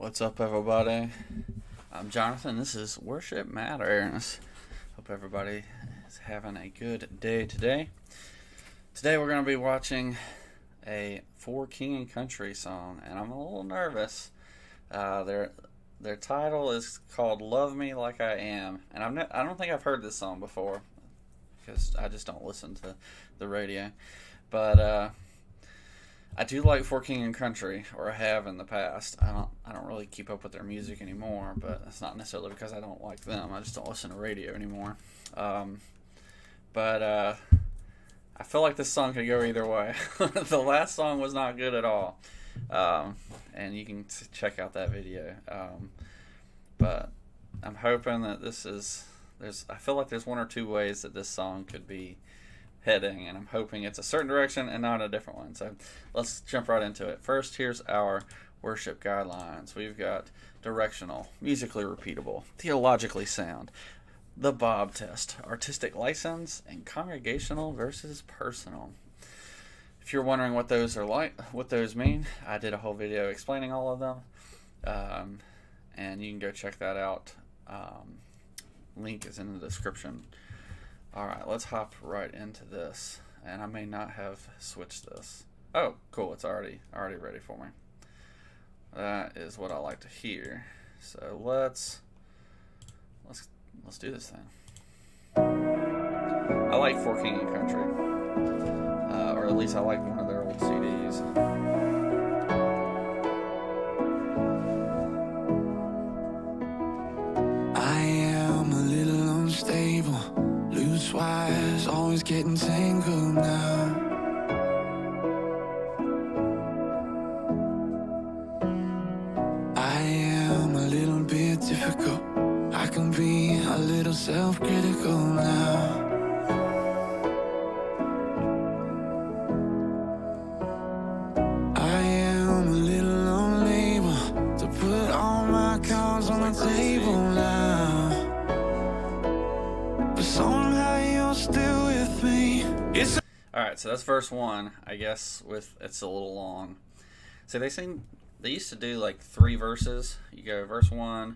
What's up, everybody? I'm Jonathan. This is Worship Matters. Hope everybody is having a good day today. Today we're going to be watching a For King and Country song, and I'm a little nervous. Their title is called "Love Me Like I Am," and I don't think I've heard this song before because I just don't listen to the radio. But I do like For King and Country, or I have in the past. I don't really keep up with their music anymore, but it's not necessarily because I don't like them. I just don't listen to radio anymore. But I feel like this song could go either way. The last song was not good at all, and you can check out that video. But I'm hoping that I feel like there's one or two ways that this song could be heading, and I'm hoping it's a certain direction and not a different one. So let's jump right into it. First, here's our worship guidelines. We've got directional, musically repeatable, theologically sound, the Bob test, artistic license, and congregational versus personal. If you're wondering what those mean, I did a whole video explaining all of them, and you can go check that out. Link is in the description. Alright, let's hop right into this. And I may not have switched this. Oh, cool, it's already ready for me. That is what I like to hear. So let's do this thing. I like For King and Country. Or at least I like one of their old CDs. I am a little unstable. Loose wires, always getting tangled now. I am a little bit difficult. I can be a little self-critical now. I am a little unable to put all my cards on the table now. Still with me. Alright, so that's verse 1. I guess it's a little long. So they used to do like 3 verses. You go verse 1,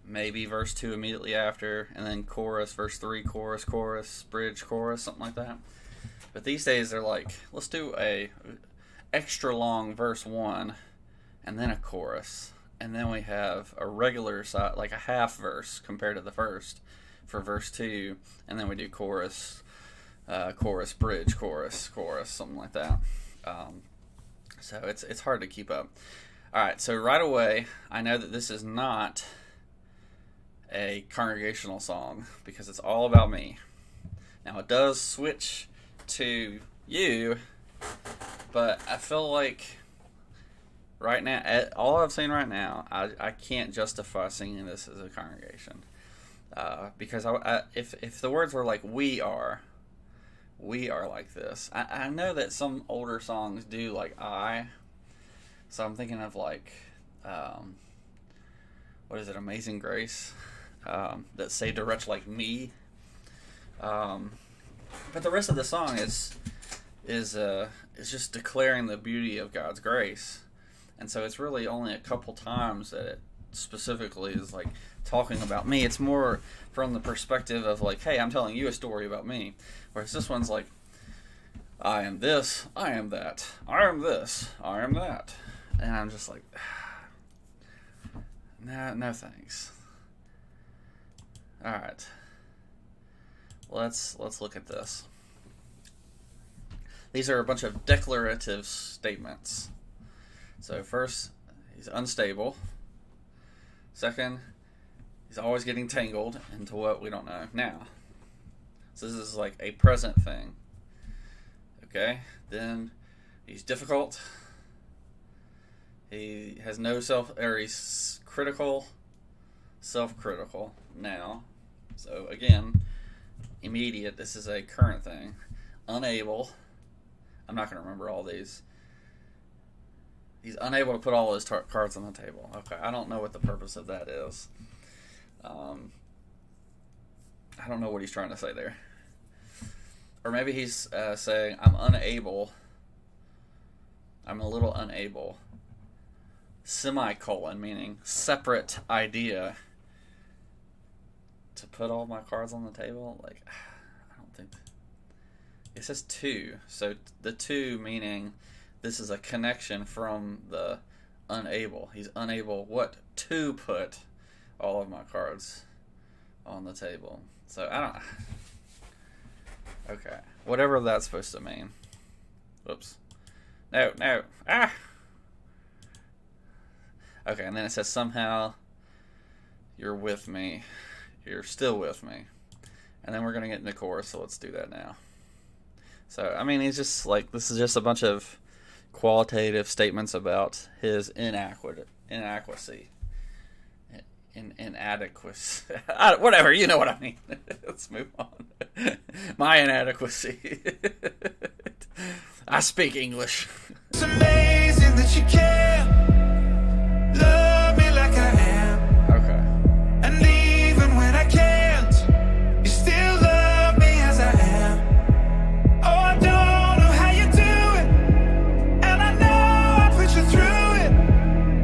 maybe verse 2 immediately after, and then chorus, verse 3, chorus, bridge, chorus, something like that. But these days they're like, let's do a extra long verse 1 and then a chorus. And then we have a regular side, like a half verse compared to the first for verse 2, and then we do chorus, bridge, chorus, something like that. So it's hard to keep up. Alright, so right away, I know that this is not a congregational song, because it's all about me. Now, it does switch to you, but I feel like right now, all I've seen right now, I can't justify singing this as a congregation. Because if the words were like we are like this. I know that some older songs do like I. So I'm thinking of like, what is it, Amazing Grace? That saved a wretch like me. But the rest of the song is just declaring the beauty of God's grace. And so it's really only a couple times that it specifically is like talking about me. It's more from the perspective of like, hey, I'm telling you a story about me. Whereas this one's like, I am this, I am that, I am this, I am that. And I'm just like, no thanks. Alright. Let's look at this. These are a bunch of declarative statements. So first, he's unstable. Second, he's always getting tangled into what we don't know now. So this is like a present thing. Okay? Then he's difficult. He has no he's critical, self-critical now. So again, immediate, this is a current thing. Unable. I'm not going to remember all these. He's unable to put all his cards on the table. Okay, I don't know what the purpose of that is. I don't know what he's trying to say there. Or maybe he's saying, I'm a little unable semicolon, meaning separate idea, to put all my cards on the table. Like, I don't think it says to. So the to meaning this is a connection from the unable. He's unable what to put all of my cards on the table. So I don't. Okay, whatever that's supposed to mean. Whoops. No. Ah. Okay, and then it says somehow you're with me. You're still with me. And then we're going to get in the chorus, so let's do that now. So, I mean, he's just like, this is just a bunch of qualitative statements about his inadequacy. Inadequacy. Whatever, you know what I mean. Let's move on. My inadequacy. I speak English. It's amazing that you care. Love me like I am. Okay. And even when I can't, you still love me as I am. Oh, I don't know how you do it, and I know I put you through it.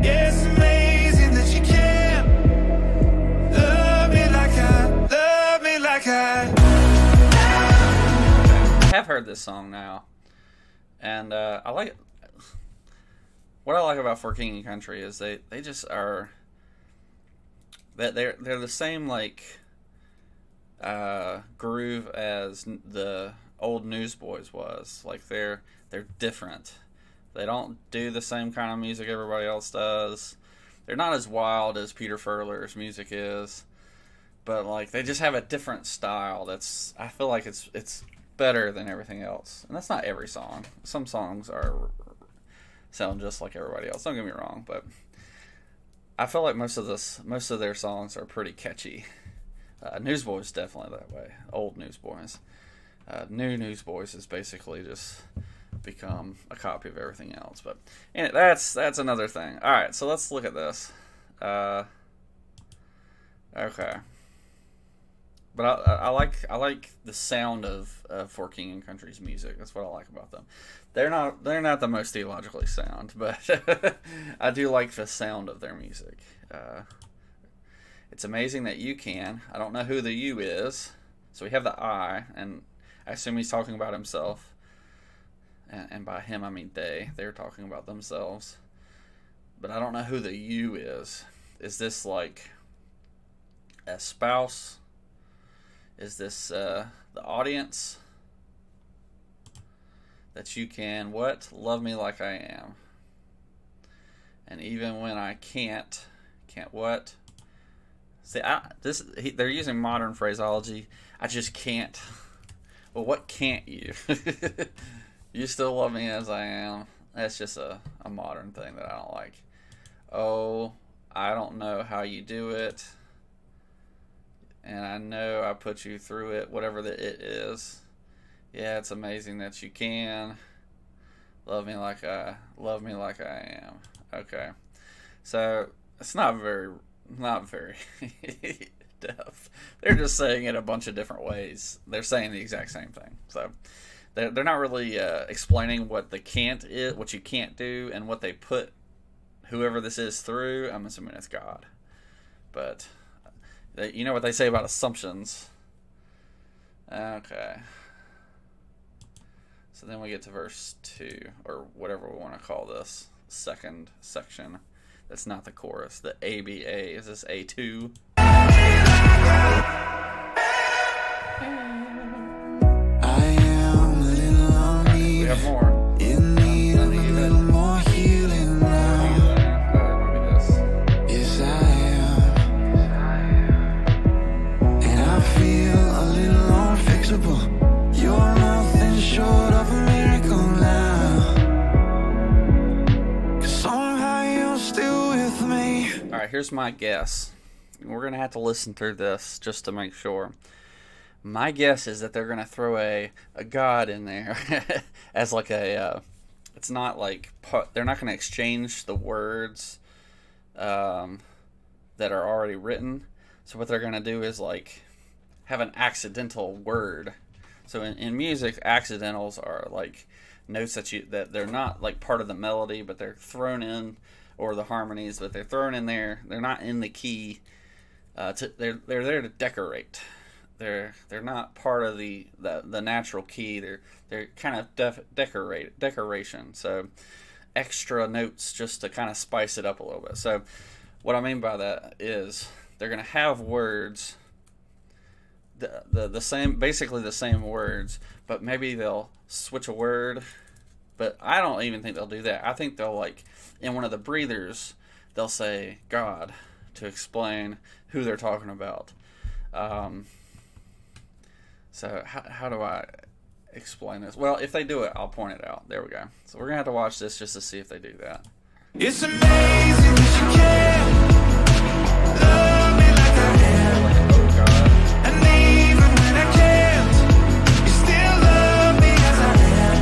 Yeah, it's amazing that you care. Love me like I have heard this song now, and I like it. What I like about For King and Country is they just are that they're the same like groove as the old Newsboys was. Like they're different. They don't do the same kind of music everybody else does. They're not as wild as Peter Furler's music is, but like they just have a different style. That's I feel like it's better than everything else. And that's not every song. Some songs sound just like everybody else. Don't get me wrong, but I feel like most of their songs are pretty catchy. Newsboys definitely that way. Old Newsboys. New Newsboys is basically just become a copy of everything else. But anyway, that's another thing. All right, so let's look at this. Okay. But I like the sound of For King and Country's music. That's what I like about them. They're not the most theologically sound, but I do like the sound of their music. It's amazing that you can. I don't know who the you is. So we have the I, and I assume he's talking about himself. And by him I mean they. They're talking about themselves. But I don't know who the you is. Is this like a spouse? Is this the audience? That you can, what? Love me like I am. And even when I can't what? See, they're using modern phraseology. I just can't. Well, what can't you? You still love me as I am. That's just a modern thing that I don't like. Oh, I don't know how you do it. And I know I put you through it, whatever the it is. Yeah, it's amazing that you can love me like I am. Okay, so it's not very depth. They're just saying it a bunch of different ways. They're saying the exact same thing. So they're not really explaining what the can't is, what you can't do, and what they put whoever this is through. I'm assuming it's God, but you know what they say about assumptions. Okay. So then we get to verse 2, or whatever we want to call this second section. That's not the chorus. The ABA. Is this A2? I am a little lonely. We have more. In need of a little more healing now. Yes, I am. And I feel a little unfixable. You're nothing short of a miracle now. 'Cause somehow you're still with me. Alright, here's my guess. We're going to have to listen through this just to make sure. My guess is that they're going to throw a God in there as like a... it's not like... they're not going to exchange the words that are already written. So what they're going to do is like have an accidental word. So in music, accidentals are like notes that they're not like part of the melody, but they're thrown in or the harmonies, but they're thrown in there. They're not in the key. They're there to decorate. They're not part of the natural key. They're kind of decoration. So extra notes just to kind of spice it up a little bit. So what I mean by that is they're going to have words, the same, basically the same words, but maybe they'll switch a word. But I don't even think they'll do that. I think they'll, like, in one of the breathers, they'll say God to explain who they're talking about. So how do I explain this? Well, if they do it, I'll point it out. There we go. So we're going to have to watch this just to see if they do that. It's amazing that you can love me like I am. Oh, God. And even when I can't, you still love me as I am.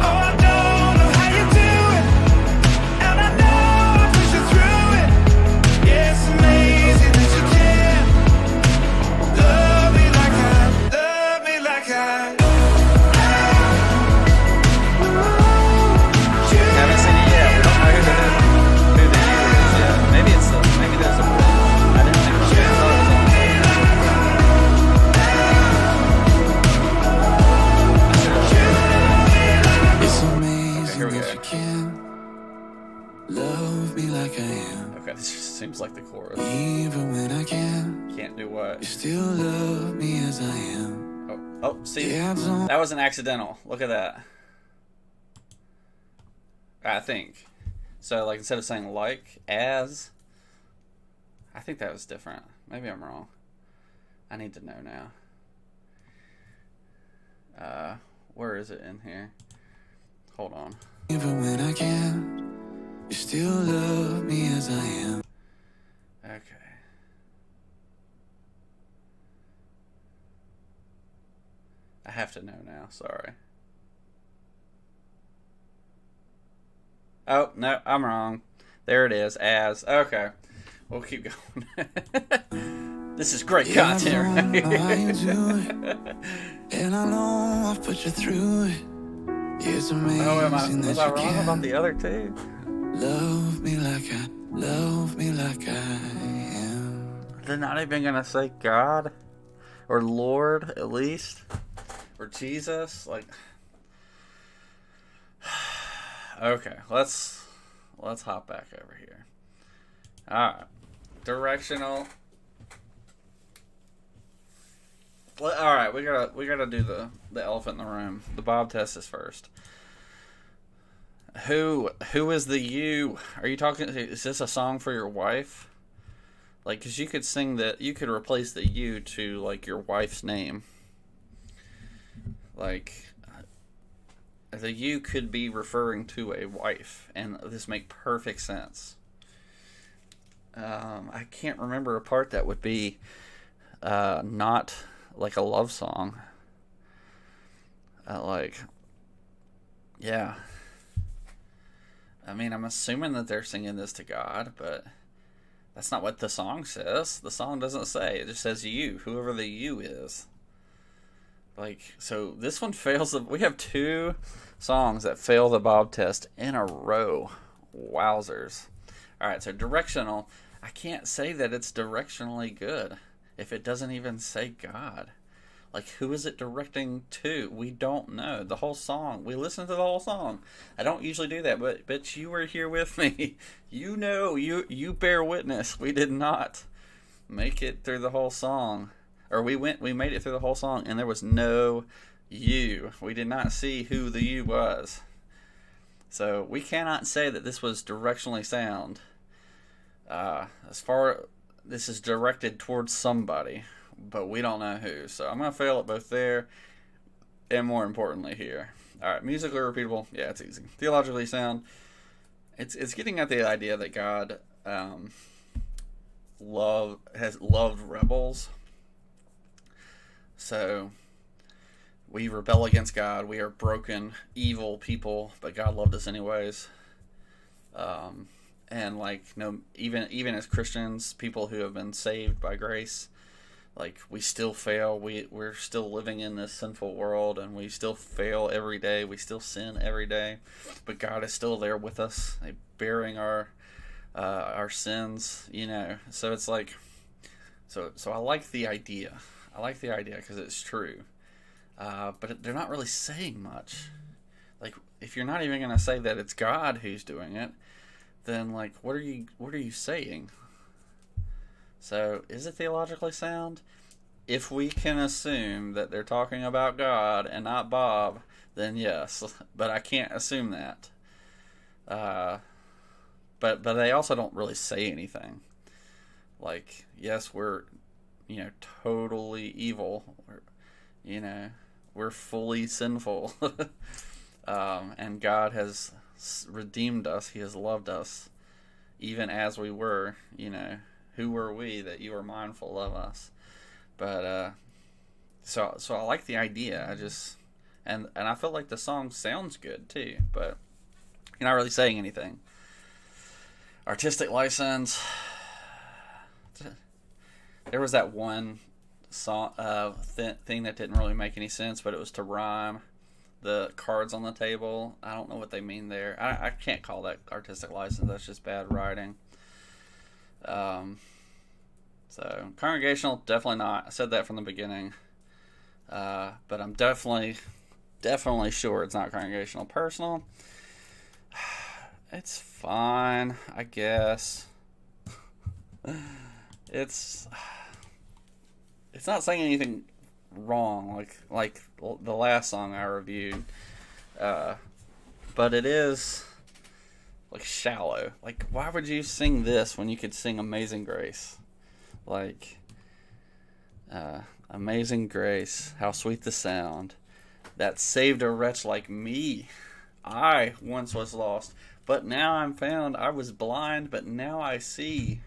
Oh, I don't know how you do it, and I know I push you through it. Yeah, it's amazing that you can love me like I. Haven't seen it yet. We don't know who the neighbor is yet. Maybe there's a bridge. I didn't think it was good. I thought it was on It's Okay, amazing here we that go. you can love me like I am. Okay, this just seems like the chorus. Even when I can, Can't do you what? still love me as I am. Oh, see? Yeah, I've done- That was an accidental. Look at that. I think. So, like, instead of saying like, as, I think that was different. Maybe I'm wrong. I need to know now. Where is it in here? Hold on. Even when I can, you still love me as I am. Okay. I have to know now. Sorry. Oh, no, I'm wrong. There it is. As. Okay. We'll keep going. This is great Yeah, I content, don't know how you right? do it, and I know I've put you through it. Yeah, it's amazing Oh, was that I you wrong can about the other two? love me like I am. They're not even going to say God or Lord, at least, or Jesus. Like, okay, let's hop back over here. All right, directional. All right, we gotta do the elephant in the room. The Bob test is first. Who is the you? Are you talking? Is this a song for your wife? Like, because you could sing that. You could replace the you to, like, your wife's name. Like, the you could be referring to a wife, and this make perfect sense. I can't remember a part that would be not like a love song. Yeah. I mean, I'm assuming that they're singing this to God, but that's not what the song says. The song doesn't say. It just says you, whoever the you is. Like, so this one fails. We have two songs that fail the Bob test in a row. Wowzers. All right, so directional. I can't say that it's directionally good if it doesn't even say God. Like, who is it directing to? We don't know. The whole song. We listened to the whole song. I don't usually do that, but you were here with me. You know, you bear witness. We did not make it through the whole song. Or we made it through the whole song, and there was no you. We did not see who the you was. So we cannot say that this was directionally sound. This is directed towards somebody, but we don't know who. So I'm going to fail at both there and, more importantly, here. All right, musically repeatable. Yeah, it's easy. Theologically sound. It's getting at the idea that God has loved rebels. So we rebel against God. We are broken, evil people, but God loved us anyways. And, like, no, even as Christians, people who have been saved by grace, Like, we still fail. We're still living in this sinful world, and we still fail every day. We still sin every day, but God is still there with us, like, bearing our sins. So it's like, so I like the idea. I like the idea because it's true, but they're not really saying much. Like, if you're not even going to say that it's God who's doing it, then, like, what are you saying? So, is it theologically sound? If we can assume that they're talking about God and not Bob, then yes. But I can't assume that. But they also don't really say anything. Like, yes, we're, totally evil. We're fully sinful. And God has redeemed us. He has loved us, even as we were. Who were we that you were mindful of us? But so I like the idea. And I feel like the song sounds good too, but you're not really saying anything. Artistic license. There was that one song thing that didn't really make any sense, but it was to rhyme. The cards on the table, I don't know what they mean there. I can't call that artistic license. That's just bad writing. So congregational, definitely not. I said that from the beginning. But I'm definitely sure it's not congregational. Personal, it's fine, I guess. It's not saying anything wrong like the last song I reviewed, but it is like shallow. Like, why would you sing this when you could sing Amazing Grace? Like, Amazing Grace, how sweet the sound that saved a wretch like me. I once was lost, but now I'm found. I was blind, but now I see.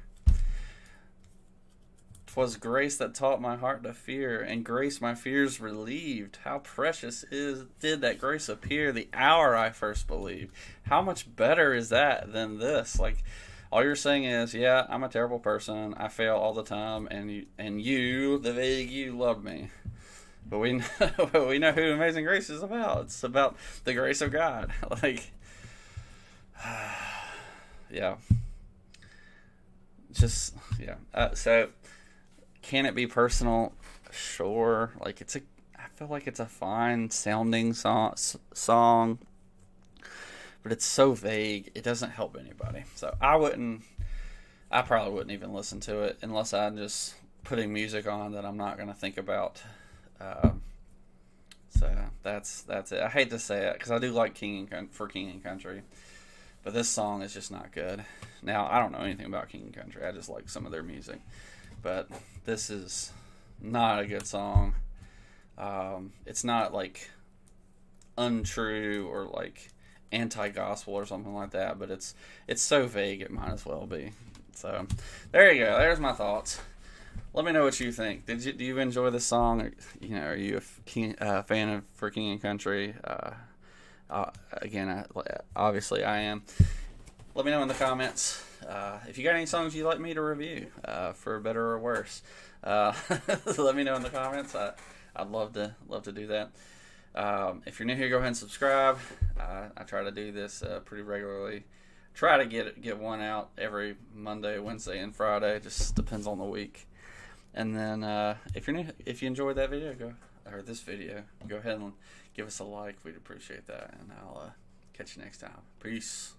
'Twas grace that taught my heart to fear, and grace my fears relieved. How precious did that grace appear the hour I first believed. How much better is that than this? Like, all you're saying is, yeah, I'm a terrible person. I fail all the time, and you, the vague you, love me. But we know who Amazing Grace is about. It's about the grace of God. Like, yeah. Just, yeah. So, can it be personal? Sure. Like, I feel like it's a fine sounding song, but it's so vague. It doesn't help anybody. So I probably wouldn't even listen to it unless I'm just putting music on that I'm not going to think about. So that's it. I hate to say it because I do like King and Country, but this song is just not good. Now, I don't know anything about King and Country. I just like some of their music. But this is not a good song. It's not like untrue or like anti-gospel or something like that, but it's so vague it might as well be. So there you go. There's my thoughts. Let me know what you think. Do you enjoy this song? Are you a fan of For King and Country? Again, obviously I am. Let me know in the comments. If you got any songs you'd like me to review, for better or worse, let me know in the comments. I'd love to do that. If you're new here, go ahead and subscribe. I try to do this pretty regularly. Try to get one out every Monday, Wednesday, and Friday. Just depends on the week. And then if you enjoyed that video, this video, go ahead and give us a like. We'd appreciate that. And I'll catch you next time. Peace.